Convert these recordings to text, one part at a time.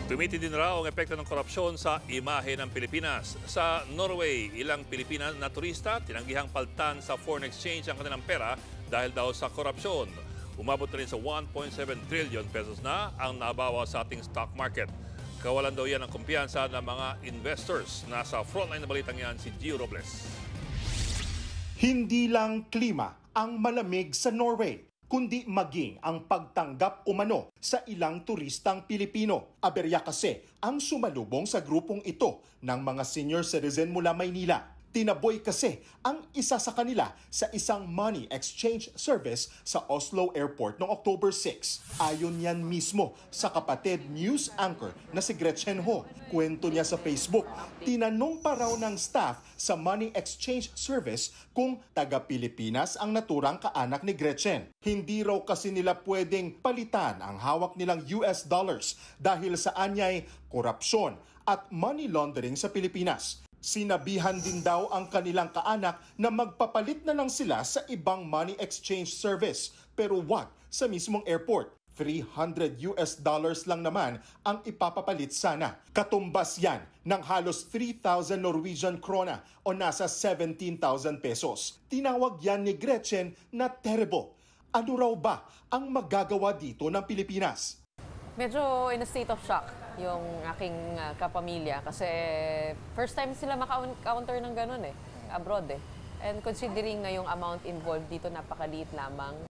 Tumitindi din raw ang epekto ng korupsyon sa imahe ng Pilipinas. Sa Norway, ilang Pilipina na turista tinanggihang paltan sa foreign exchange ang kanilang pera dahil daw sa korupsyon. Umabot na rin sa 1.7 trillion pesos na ang nabawa sa ating stock market. Kawalan daw yan ang kumpiyansa ng mga investors. Nasa frontline na balitang yan si Gio Robles. Hindi lang klima ang malamig sa Norway, kundi maging ang pagtanggap umano sa ilang turistang Pilipino. Aberya kasi ang sumalubong sa grupong ito ng mga senior citizen mula Maynila. Tinaboy kasi ang isa sa kanila sa isang money exchange service sa Oslo Airport noong October 6. Ayon yan mismo sa kapatid news anchor na si Gretchen Ho. Kwento niya sa Facebook, tinanong pa raw ng staff sa money exchange service kung taga-Pilipinas ang naturang kaanak ni Gretchen. Hindi raw kasi nila pwedeng palitan ang hawak nilang US dollars dahil sa anyay korupsyon at money laundering sa Pilipinas. Sinabihan din daw ang kanilang kaanak na magpapalit na lang sila sa ibang money exchange service pero wag sa mismong airport. $300 lang naman ang ipapapalit sana. Katumbas yan ng halos 3,000 Norwegian krona o nasa 17,000 pesos. Tinawag yan ni Gretchen na terrible. Ano raw ba ang magagawa dito ng Pilipinas? Medyo in a state of shock yung aking kapamilya kasi first time sila maka-counter ng ganun abroad And considering na yung amount involved dito napakaliit lamang.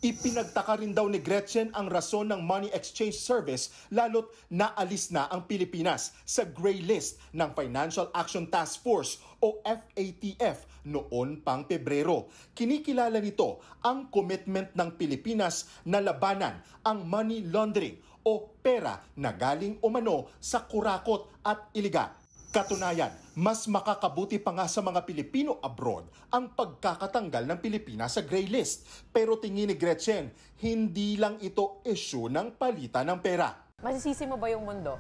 Ipinagtaka rin daw ni Gretchen ang rason ng money exchange service lalo't naalis na ang Pilipinas sa gray list ng Financial Action Task Force o FATF noon pang Pebrero. Kinikilala nito ang commitment ng Pilipinas na labanan ang money laundering o pera na galing umano sa kurakot at iligal. Katunayan, mas makakabuti pa nga sa mga Pilipino abroad ang pagkakatanggal ng Pilipinas sa gray list. Pero tingin ni Gretchen, hindi lang ito issue ng palitan ng pera. Masisisi mo ba yung mundo?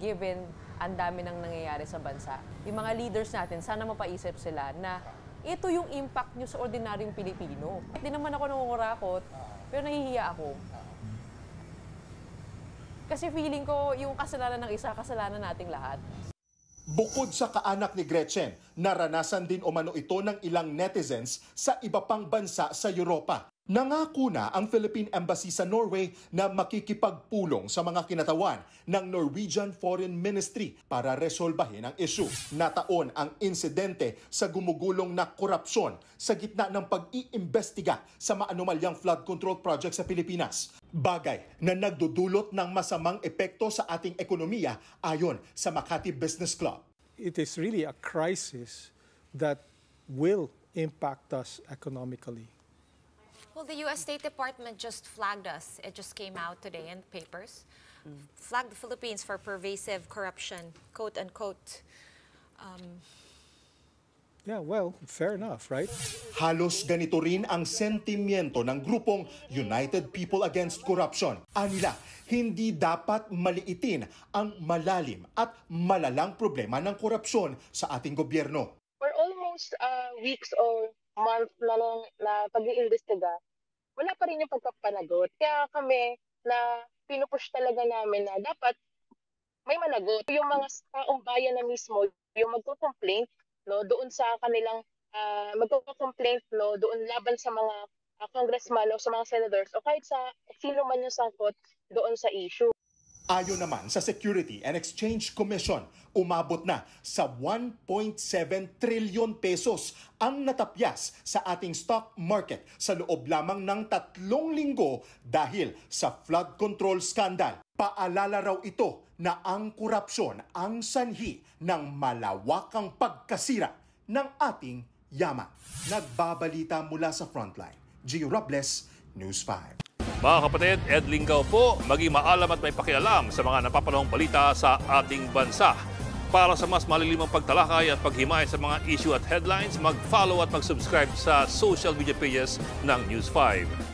Given ang dami nang nangyayari sa bansa. Yung mga leaders natin, sana mapaisip sila na ito yung impact nyo sa ordinaryong Pilipino. Hindi naman ako nangungurakot, pero nahihiya ako. Kasi feeling ko yung kasalanan ng isa, kasalanan nating lahat. Bukod sa kaanak ni Gretchen, naranasan din umano ito ng ilang netizens sa iba pang bansa sa Europa. Nangako na ang Philippine Embassy sa Norway na makikipagpulong sa mga kinatawan ng Norwegian Foreign Ministry para resolbahin ang issue. Nataon ang insidente sa gumugulong na korupsyon sa gitna ng pag-iimbestiga sa maanumalyang flood control project sa Pilipinas. Bagay na nagdudulot ng masamang epekto sa ating ekonomiya ayon sa Makati Business Club. It is really a crisis that will impact us economically. Well, the U.S. State Department just flagged us. It just came out today in the papers. Flagged the Philippines for pervasive corruption, quote unquote. Yeah, well, fair enough, right? Halos ganito rin ang sentimiento ng grupong United People Against Corruption. Anila, hindi dapat maliitin ang malalim at malalang problema ng korupsyon sa ating gobyerno. For almost weeks or month na pag-iimbestiga, wala pa rin yung pagpapanagot. Kaya kami na pinupush talaga namin na dapat may managot. Yung mga taong bayan na mismo, yung magko-complaint doon sa kanilang magko-complaint doon laban sa mga congressman o sa mga senators o kahit sa sino man yung sangkot doon sa issue. Ayon naman sa Security and Exchange Commission, umabot na sa 1.7 trillion pesos ang natapyas sa ating stock market sa loob lamang ng 3 linggo dahil sa flood control scandal. Paalala raw ito na ang korupsyon ang sanhi ng malawakang pagkasira ng ating yaman. Nagbabalita mula sa Frontline, Gio Robles, News 5. Mga kapatid, Ed Lingaw po, maging maalam at may pakialam sa mga napapanahong balita sa ating bansa. Para sa mas malilimang pagtalakay at paghimay sa mga issue at headlines, mag-follow at mag-subscribe sa social media pages ng News 5.